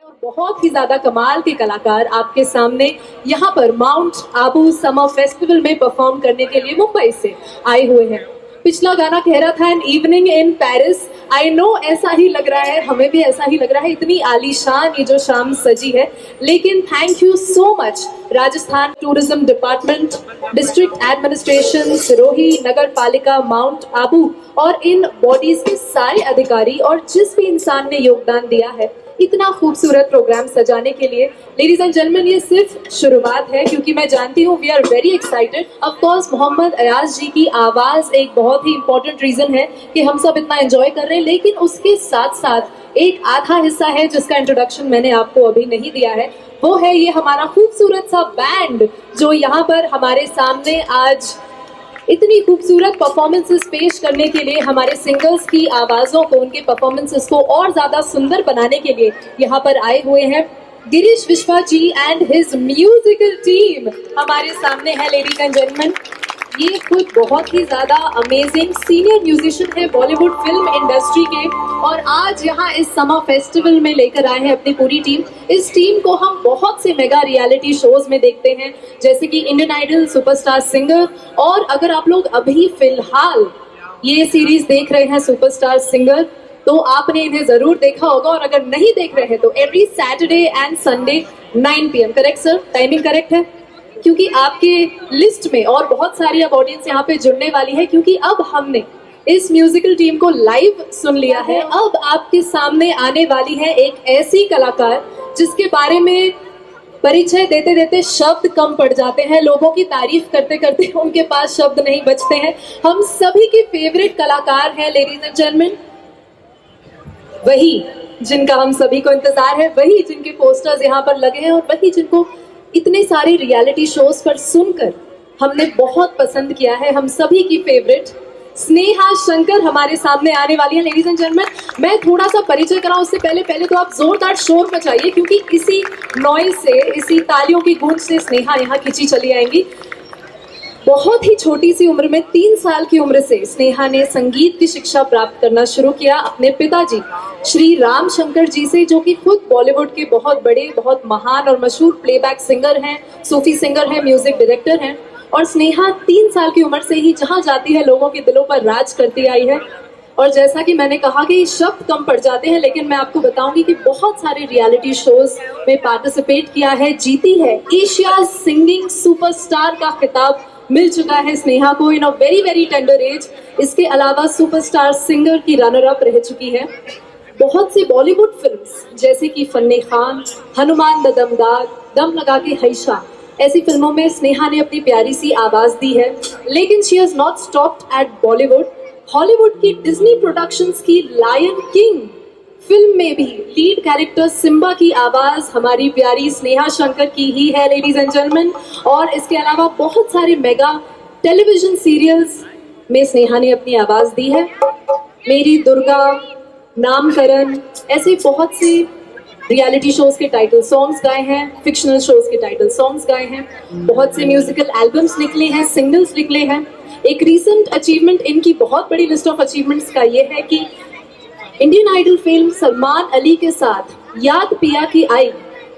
और बहुत ही ज्यादा कमाल के कलाकार आपके सामने यहाँ पर माउंट आबू समर फेस्टिवल में परफॉर्म करने के लिए मुंबई से आए हुए हैं। पिछला गाना कह रहा था an evening in Paris. I know ऐसा ही लग रहा है, हमें भी ऐसा ही लग रहा है, इतनी आलीशान ये जो शाम सजी है। लेकिन thank you so much Rajasthan tourism department, district administration, Sirohi Nagar Palika, mount Abu और इन बॉडीज के सारे अधिकारी और जिस भी इंसान ने योगदान दिया है इतना खूबसूरत प्रोग्राम सजाने के लिए। लेडीज एंड जेंटलमैन, ये सिर्फ शुरुआत है क्योंकि मैं जानती हूँ we are very excited. Of course Mohammad Ayaz ji की आवाज एक बहुत ही इंपॉर्टेंट रीजन है कि हम सब इतना एंजॉय कर रहे हैं, लेकिन उसके साथ साथ एक आधा हिस्सा है जिसका इंट्रोडक्शन मैंने आपको अभी नहीं दिया है। वो है ये हमारा खूबसूरत सा बैंड जो यहाँ पर हमारे सामने आज इतनी खूबसूरत परफॉर्मेंसेस पेश करने के लिए, हमारे सिंगर्स की आवाज़ों को, उनके परफॉर्मेंसेस को और ज़्यादा सुंदर बनाने के लिए यहाँ पर आए हुए हैं। Girish Vishwa ji and his musical team हमारे सामने है। लेडीज एंड जेंटलमैन, ये खुद बहुत ही ज़्यादा अमेजिंग सीनियर म्यूजिशियन है बॉलीवुड फिल्म इंडस्ट्री के, और आज यहाँ इस समर फेस्टिवल में लेकर आए हैं अपनी पूरी टीम। इस टीम को हम बहुत से मेगा रियलिटी शोज में देखते हैं, जैसे कि इंडियन आइडल, सुपरस्टार सिंगर, और अगर आप लोग अभी फिलहाल ये सीरीज देख रहे हैं सुपरस्टार सिंगर, तो आपने इन्हें जरूर देखा होगा, और अगर नहीं देख रहे हैं तो every Saturday and Sunday 9 PM। Correct sir, timing correct है? क्योंकि आपके लिस्ट में और बहुत सारी अब ऑडियंस यहाँ पे जुड़ने वाली है, क्योंकि अब हमने इस म्यूजिकल टीम को लाइव सुन लिया है। अब आपके सामने आने वाली है एक ऐसी कलाकार जिसके बारे में परिचय देते देते शब्द कम पड़ जाते हैं, लोगों की तारीफ करते करते उनके पास शब्द नहीं बचते हैं। हम सभी की फेवरेट कलाकार है लेडीज एंड जेंटलमैन, वही जिनका हम सभी को इंतजार है, वही जिनके पोस्टर्स यहाँ पर लगे हैं, और वही जिनको इतने सारे रियलिटी शोज पर सुनकर हमने बहुत पसंद किया है। हम सभी की फेवरेट स्नेहा शंकर हमारे सामने आने वाली है। लेडीज एंड जेंटलमैन, मैं थोड़ा सा परिचय कराऊं उससे पहले तो आप जोरदार शोर मचाइए, क्योंकि इसी नॉइज से, इसी तालियों की गूंज से स्नेहा यहाँ खिंची चली आएंगी। बहुत ही छोटी सी उम्र में, 3 साल की उम्र से स्नेहा ने संगीत की शिक्षा प्राप्त करना शुरू किया अपने पिताजी श्री राम शंकर जी से, जो कि खुद बॉलीवुड के बहुत बड़े, बहुत महान और मशहूर प्लेबैक सिंगर हैं, सूफी सिंगर हैं, म्यूजिक डायरेक्टर हैं। और स्नेहा 3 साल की उम्र से ही जहाँ जाती है लोगों के दिलों पर राज करती आई है। और जैसा कि मैंने कहा कि शब्द कम पड़ जाते हैं, लेकिन मैं आपको बताऊंगी कि बहुत सारे रियलिटी शोज में पार्टिसिपेट किया है, जीती है, एशिया सिंगिंग सुपरस्टार का खिताब मिल चुका है स्नेहा को in a very very tender age. इसके अलावा सुपरस्टार सिंगर की रनर अप रह चुकी है। बहुत सी बॉलीवुड फिल्म्स जैसे कि फन्ने खान, हनुमान द दमदार, दम लगा के हैशा, ऐसी फिल्मों में स्नेहा ने अपनी प्यारी सी आवाज दी है। लेकिन she has not stopped at Bollywood. Hollywood की डिज्नी प्रोडक्शंस की लायन किंग फिल्म में भी लीड कैरेक्टर सिम्बा की आवाज हमारी प्यारी स्नेहा शंकर की ही है लेडीज एंड जेंटलमैन। और इसके अलावा बहुत सारे मेगा टेलीविजन सीरियल्स में स्नेहा ने अपनी आवाज दी है। मेरी दुर्गा, नामकरण, ऐसे बहुत से रियलिटी शोज के टाइटल सॉन्ग्स गाए हैं, फिक्शनल शोज के टाइटल सॉन्ग्स गाए हैं, बहुत से म्यूजिकल एल्बम्स निकले हैं, सिंगल्स निकले हैं। एक रीसेंट अचीवमेंट, इनकी बहुत बड़ी लिस्ट ऑफ अचीवमेंट्स का ये है कि Indian Idol film Salman Ali के साथ याद पिया की आई,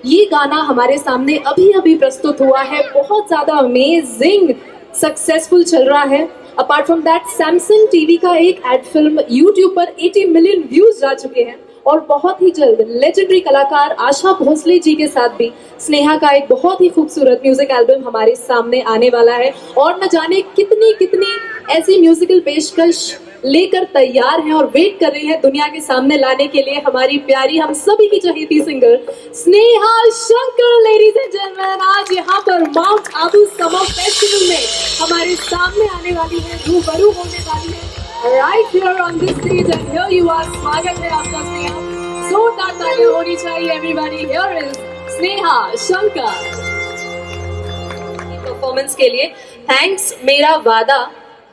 ये गाना हमारे सामने अभी अभी प्रस्तुत हुआ है, बहुत ज्यादा अमेजिंग सक्सेसफुल चल रहा है। Apart from that, Samsung TV का एक एड फिल्म यूट्यूब पर 80 मिलियन व्यूज जा चुके हैं, और बहुत ही जल्द लेजेंडरी कलाकार आशा भोसले जी के साथ भी स्नेहा का एक बहुत ही खूबसूरत म्यूजिक एल्बम हमारे सामने आने वाला है। और न जाने कितनी कितनी ऐसी म्यूजिकल पेशकश लेकर तैयार हैं और वेट कर रही है दुनिया के सामने लाने के लिए हमारी प्यारी, हम सभी की चहेती singer Sneha Shankar. Ladies and gentleman, आज यहाँ पर माउंट आबू समर फेस्टिवल में हमारे सामने आने वाली है, रूबरू होने वाली है right here on this stage, and here you are। स्वागत है आपका स्नेहा, जोरदार तालियां होनी चाहिए everybody। Here is Sneha Shankar performance के लिए। थैंक्स मेरा वादा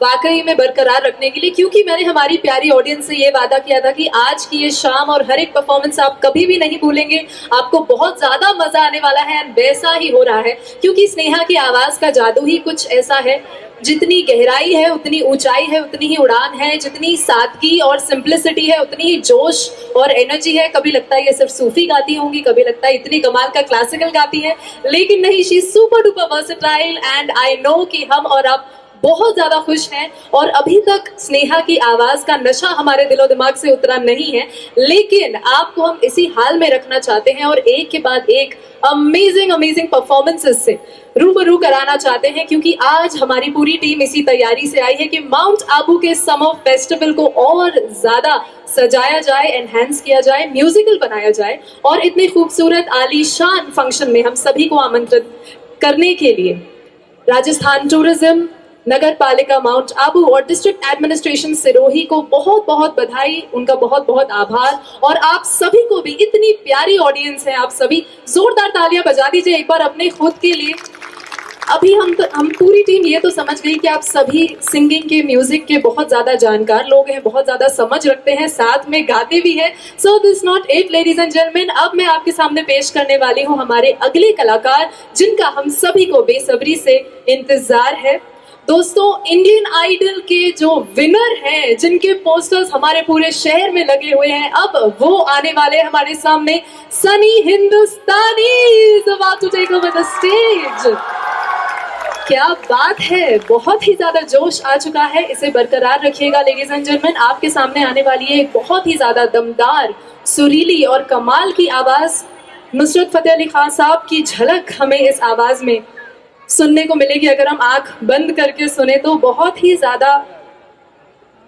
वाकई में बरकरार रखने के लिए, क्योंकि मैंने हमारी प्यारी ऑडियंस से ये वादा किया था कि आज की ये शाम और हर एक परफॉर्मेंस आप कभी भी नहीं भूलेंगे, आपको बहुत ज्यादा मजा आने वाला है। एंड वैसा ही हो रहा है, क्योंकि स्नेहा की आवाज का जादू ही कुछ ऐसा है जितनी गहराई है उतनी ऊंचाई है, उतनी ही उड़ान है, जितनी सादगी और सिंप्लिसिटी है उतनी ही जोश और एनर्जी है। कभी लगता है ये सिर्फ सूफी गाती होंगी, कभी लगता है इतनी कमाल का क्लासिकल गाती है, लेकिन नहीं, she is super duper versatile and I know कि हम और आप बहुत ज्यादा खुश हैं। और अभी तक स्नेहा की आवाज का नशा हमारे दिलो दिमाग से उतरा नहीं है, लेकिन आपको हम इसी हाल में रखना चाहते हैं और एक के बाद एक अमेजिंग परफॉर्मेंसेस से रूबरू कराना चाहते हैं, क्योंकि आज हमारी पूरी टीम इसी तैयारी से आई है कि माउंट आबू के समर फेस्टिवल को और ज्यादा सजाया जाए, एनहांस किया जाए, म्यूजिकल बनाया जाए और इतने खूबसूरत आलीशान फंक्शन में हम सभी को आमंत्रित करने के लिए राजस्थान टूरिज्म, नगर पालिका माउंट आबू और डिस्ट्रिक्ट एडमिनिस्ट्रेशन सिरोही को बहुत बहुत बधाई, उनका बहुत बहुत आभार। और आप सभी को भी, इतनी प्यारी ऑडियंस है, आप सभी जोरदार तालियां बजा दीजिए एक बार अपने खुद के लिए। अभी हम पूरी टीम ये तो समझ गई कि आप सभी सिंगिंग के, म्यूजिक के बहुत ज्यादा जानकार लोग हैं, बहुत ज्यादा समझ रखते हैं, साथ में गाते भी हैं। So this not it ladies and gentleman, अब मैं आपके सामने पेश करने वाली हूँ हमारे अगले कलाकार, जिनका हम सभी को बेसब्री से इंतजार है। दोस्तों, इंडियन आइडल के जो विनर हैं, जिनके पोस्टर्स हमारे पूरे शहर में लगे हुए हैं, अब वो आने वाले हैं हमारे सामने। सनी हिंदुस्तानी is about to take over the stage। क्या बात है, बहुत ही ज्यादा जोश आ चुका है, इसे बरकरार रखिएगा लेडीज एंड जेंटलमैन। आपके सामने आने वाली है एक बहुत ही ज्यादा दमदार, सुरीली और कमाल की आवाज। नुसरत फतेह अली खान साहब की झलक हमें इस आवाज में सुनने को मिलेगी अगर हम आंख बंद करके सुने तो। बहुत ही ज्यादा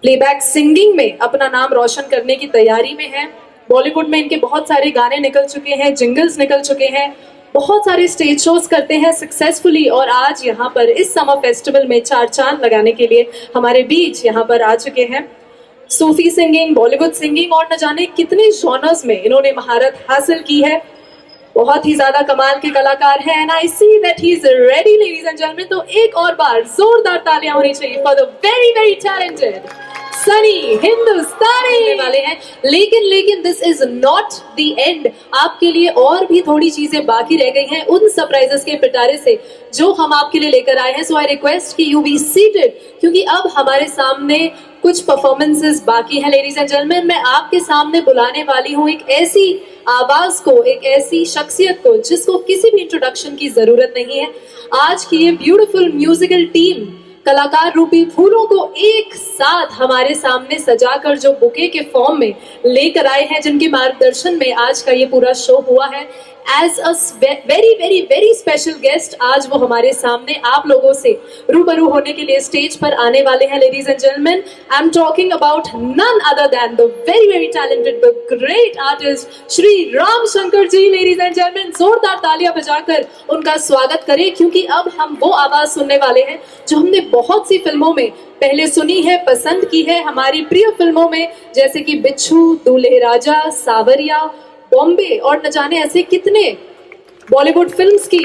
प्लेबैक सिंगिंग में अपना नाम रोशन करने की तैयारी में है। बॉलीवुड में इनके बहुत सारे गाने निकल चुके हैं, जिंगल्स निकल चुके हैं, बहुत सारे स्टेज शोज करते हैं सक्सेसफुली, और आज यहाँ पर इस समर फेस्टिवल में चार चांद लगाने के लिए हमारे बीच यहाँ पर आ चुके हैं। सूफी सिंगिंग, बॉलीवुड सिंगिंग और न जाने कितने जॉनर्स में इन्होंने महारत हासिल की है। बहुत ही ज्यादा कमाल के कलाकार हैं and I see that he is ready ladies and gentleman. तो एक और बार जोरदार तालियां होनी चाहिए for the very very talented Sunny Hindustani वाले हैं। लेकिन this is not the end, आपके लिए और भी थोड़ी चीजें बाकी रह गई हैं उन सरप्राइजेस के पिटारे से जो हम आपके लिए लेकर आए हैं। सो आई रिक्वेस्ट कि यू बी सीटेड, क्योंकि अब हमारे सामने कुछ परफॉर्मेंसेस बाकी हैं लेडीज एंड जेंटलमैन। मैं आपके सामने बुलाने वाली हूँ एक ऐसी आवाज को, एक ऐसी शख्सियत को जिसको किसी भी इंट्रोडक्शन की जरूरत नहीं है। आज की ये ब्यूटीफुल म्यूजिकल टीम कलाकार रूपी फूलों को एक साथ हमारे सामने सजाकर जो बुके के फॉर्म में लेकर आए हैं, जिनके मार्गदर्शन में आज का ये पूरा शो हुआ है। As a very very very special guest आज वो हमारे सामने आप लोगों से रूबरू होने के लिए स्टेज पर आने वाले हैं ladies and gentleman. I am talking about none other than the very very talented, the great artist Shri Ram Shankar ji. Ladies and gentleman, जोरदार तालियां बजाकर उनका स्वागत करें, क्योंकि अब हम वो आवाज सुनने वाले हैं जो हमने बहुत सी फिल्मों में पहले सुनी है, पसंद की है, हमारी प्रिय फिल्मों में, जैसे कि बिच्छू, दूल्हे राजा, सावरिया, बॉम्बे और न जाने ऐसे कितने बॉलीवुड फिल्म्स की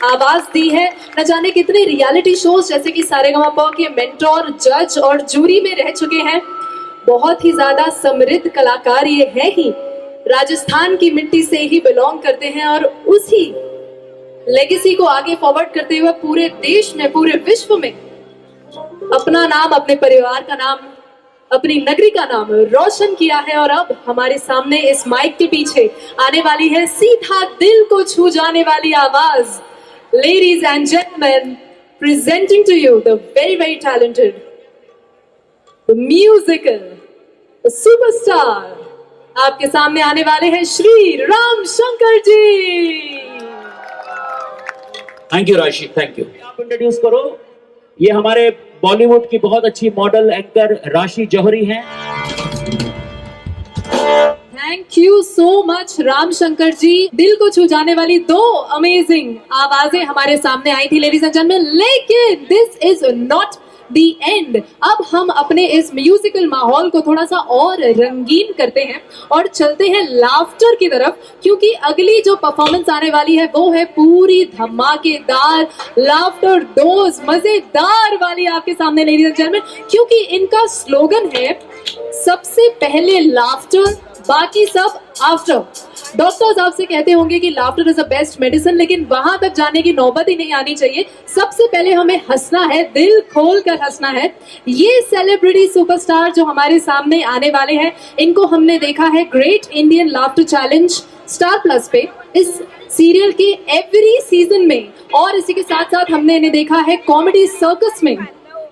आवाज दी है। न जाने कितने रियलिटी शोज जैसे कि सारेगामापा के मेंटोर, जज और जूरी में रह चुके हैं। बहुत ही ज्यादा समृद्ध कलाकार ये है ही, राजस्थान की मिट्टी से ही बिलोंग करते हैं और उसी लेगेसी को आगे फॉरवर्ड करते हुए पूरे देश में, पूरे विश्व में अपना नाम, अपने परिवार का नाम, अपनी नगरी का नाम रोशन किया है। और अब हमारे सामने इस माइक के पीछे आने वाली है सीधा दिल को छू जाने वाली आवाज। Ladies and gentleman, presenting to you the very very talented, the musical, the superstar, आपके सामने आने वाले हैं Shri Ram Shankar ji. Thank you Rashi, thank you. आप इंट्रोड्यूस करो, ये हमारे बॉलीवुड की बहुत अच्छी मॉडल एंकर राशि जौहरी हैं। Thank you so much Ram Shankar ji. दिल को छू जाने वाली दो अमेजिंग आवाजें हमारे सामने आई थी लेडीज एंड जेंटलमैन, लेकिन this is not the and. अब हम अपने इस म्यूजिकल माहौल को थोड़ा सा और रंगीन करते हैं और चलते हैं लाफ्टर की तरफ, क्योंकि अगली जो परफॉर्मेंस आने वाली है वो है पूरी धमाकेदार लाफ्टर डोज, मजेदार वाली आपके सामने लेडीज एंड जेंटलमैन, क्योंकि इनका स्लोगन है सबसे पहले लाफ्टर, बाकी सब आफ्टर। डॉक्टर्स आपसे कहते होंगे कि laughter is the best medicine, लेकिन वहां तक जाने की नौबत ही नहीं आनी चाहिए। सबसे पहले हमें हंसना है, दिल खोल कर हंसना है। ये सेलिब्रिटी सुपरस्टार जो हमारे सामने आने वाले हैं, इनको हमने देखा है great Indian laughter challenge star plus पे, इस सीरियल के एवरी सीजन में, और इसी के साथ साथ हमने इन्हें देखा है कॉमेडी सर्कस में।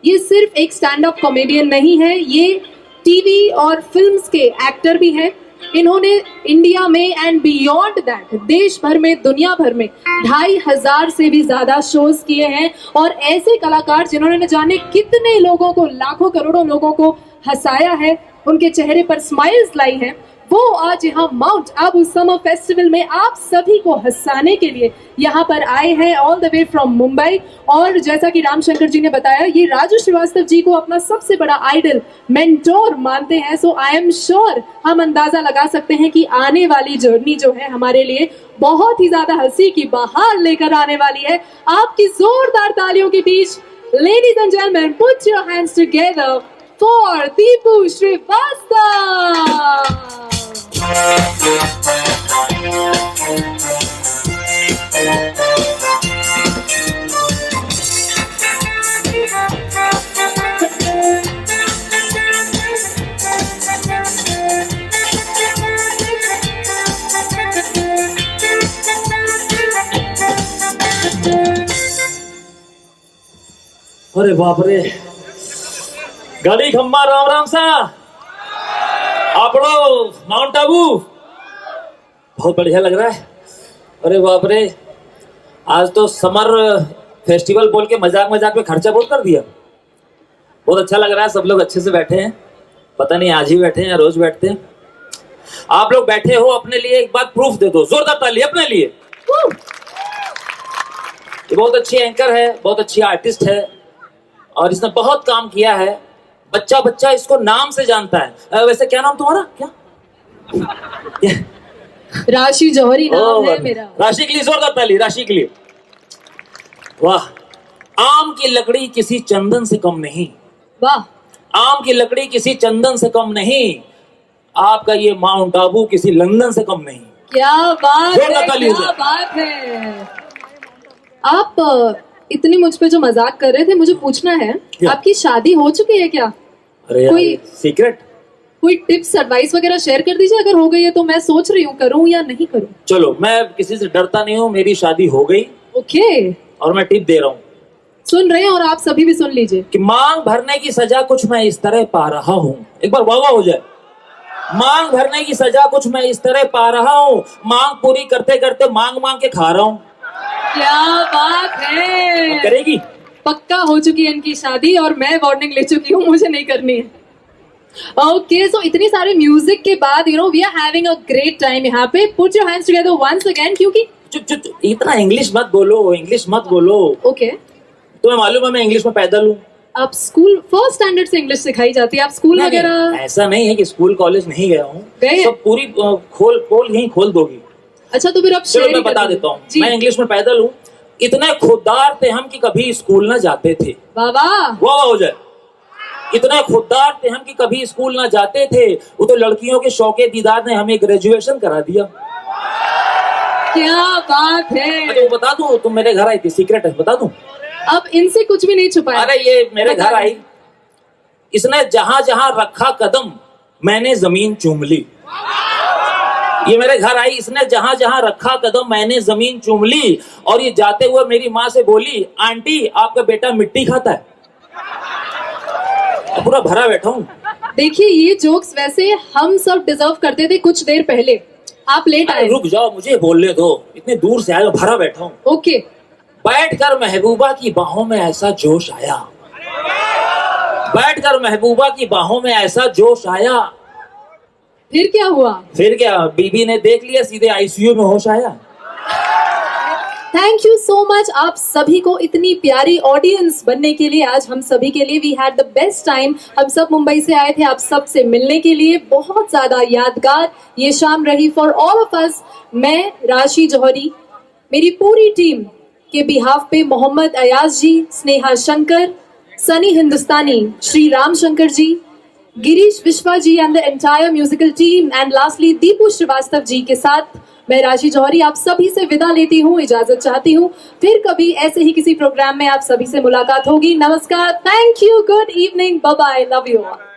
ये सिर्फ एक स्टैंड अप कॉमेडियन नहीं है, ये टीवी और फिल्म्स के एक्टर भी हैं। इन्होंने इंडिया में एंड बियॉन्ड दैट देश भर में, दुनिया भर में 2500 से भी ज्यादा शोज किए हैं। और ऐसे कलाकार जिन्होंने न जाने कितने लोगों को, लाखों करोड़ों लोगों को हंसाया है, उनके चेहरे पर स्माइल्स लाई हैं, वो आज यहाँ माउंट आबू समर फेस्टिवल में आप सभी को हंसाने के लिए यहाँ पर आए हैं, all the way from Mumbai. और जैसा कि रामशंकर जी ने बताया, ये राजू श्रीवास्तव जी को अपना सबसे बड़ा आइडल, मेंटोर मानते हैं। सो आई एम श्योर हम अंदाजा लगा सकते हैं कि आने वाली जर्नी जो है हमारे लिए बहुत ही ज्यादा हंसी की बहार लेकर आने वाली है। आपकी जोरदार तालियों के बीच, ladies and gentleman, put your hands together for Deepu Srivastava. अरे बाप रे, गाड़ी खम्मा राम राम सा आपड़ो माउंट आबू, बहुत बढ़िया लग रहा है। अरे बाप रे, आज तो समर फेस्टिवल बोल के मजाक मजाक में खर्चा बहुत कर दिया। बहुत अच्छा लग रहा है, सब लोग अच्छे से बैठे हैं। पता नहीं आज ही बैठे हैं या रोज बैठते हैं। आप लोग बैठे हो, अपने लिए एक बात प्रूफ दे दो, जोरदार ताली अपने लिए। ये बहुत अच्छी एंकर है, बहुत अच्छी आर्टिस्ट है, और इसने बहुत काम किया है। बच्चा बच्चा इसको नाम से जानता है। वैसे क्या नाम तुम्हारा, क्या? राशि जौहरी नाम है मेरा। राशि के लिए जोरदार ताली, राशि के लिए। वाह, आम की लकड़ी किसी चंदन से कम नहीं। वाह, आम की लकड़ी किसी चंदन से कम नहीं। आपका ये माउंट आबू किसी लंदन से कम नहीं। क्या बात है, जोरदार ताली। क्या बात है। आप इतनी मुझ पे जो मजाक कर रहे थे, मुझे पूछना है, आपकी शादी हो चुकी है क्या? अरे कोई सीक्रेट, कोई टिप्स एडवाइस वगैरह शेयर कर दीजिए, अगर हो गई है तो। मैं सोच रही हूँ करूँ या नहीं करूँ। चलो, मैं किसी से डरता नहीं हूँ, मेरी शादी हो गई। ओके, और मैं टिप दे रहा हूँ, सुन रहे हैं और आप सभी भी सुन लीजिए कि मांग भरने की सजा कुछ मैं इस तरह पा रहा हूँ। एक बार वाह वाह हो जाए। मांग भरने की सजा कुछ मैं इस तरह पा रहा हूँ, मांग पूरी करते करते मांग मांग के खा रहा हूँ। क्या बात है। करेगी? पक्का हो चुकी है इनकी शादी, और मैं वार्निंग ले चुकी हूँ, मुझे नहीं करनी है। ओके, सो इतनी सारे म्यूजिक के बाद we are having a great time यहाँ पे। Put your hands together once again, क्योंकि चुप चुप चुप, इतना इंग्लिश मत बोलो, इंग्लिश मत बोलो। ओके, तुम्हें मालूम है मैं इंग्लिश में पैदल हूँ। आप स्कूल फर्स्ट स्टैंडर्ड से इंग्लिश सिखाई जाती है? आप स्कूल वगैरह? ऐसा नहीं है कि स्कूल कॉलेज नहीं गया हूँ, सब पूरी खोल पोल यहीं खोल दोगी। अच्छा, तो फिर आप चलो मैं बता देता हूँ, मैं इंग्लिश में पैदल हूँ। इतने खुददार थे हम कि कभी स्कूल न जाते थे। वाह वाह, वाह हो जाए। इतने खुददार थे हम कि कभी स्कूल न जाते थे। वो तो लड़कियों के शौके दीदार ने हमें ग्रेजुएशन करा दिया। क्या बात है। तो बता दूं, तुम मेरे घर आई थी, सीक्रेट है, बता दूं? अब इनसे कुछ भी नहीं छुपाया। अरे ये मेरे घर आई, इसने जहां जहां रखा कदम मैंने जमीन चूम ली। ये मेरे घर आई, इसने जहां जहां रखा कदम मैंने जमीन चूम ली। और ये जाते हुए मेरी माँ से बोली, आंटी आपका बेटा मिट्टी खाता है। पूरा भरा बैठा हूँ। देखिए, ये जोक्स वैसे हम सब डिजर्व करते थे कुछ देर पहले। आप लेट आए। रुक जाओ, मुझे बोलने दो, इतने दूर से आया, भरा बैठा हूँ। ओके। बैठकर महबूबा की बाहों में ऐसा जोश आया, बैठकर महबूबा की बाहों में ऐसा जोश आया। फिर क्या हुआ? फिर क्या, बीबी ने देख लिया, सीधे आईसीयू में होश आया। थैंक यू सो मच आप सभी को इतनी प्यारी ऑडियंस बनने के लिए। आज हम सभी के लिए we had the best time. हम सब मुंबई से आए थे आप सब से मिलने के लिए। बहुत ज्यादा यादगार ये शाम रही फॉर ऑल ऑफ अस। मैं राशि जौहरी, मेरी पूरी टीम के बिहाफ पे मोहम्मद अयाज जी, स्नेहा शंकर, सनी हिंदुस्तानी, Shri Ram Shankar ji, Girish Vishwa ji and the entire musical team, and lastly Deepu Srivastava ji के साथ मैं राशि जौहरी आप सभी से विदा लेती हूँ, इजाजत चाहती हूँ। फिर कभी ऐसे ही किसी प्रोग्राम में आप सभी से मुलाकात होगी। नमस्कार, thank you, good evening, bye bye, love you all.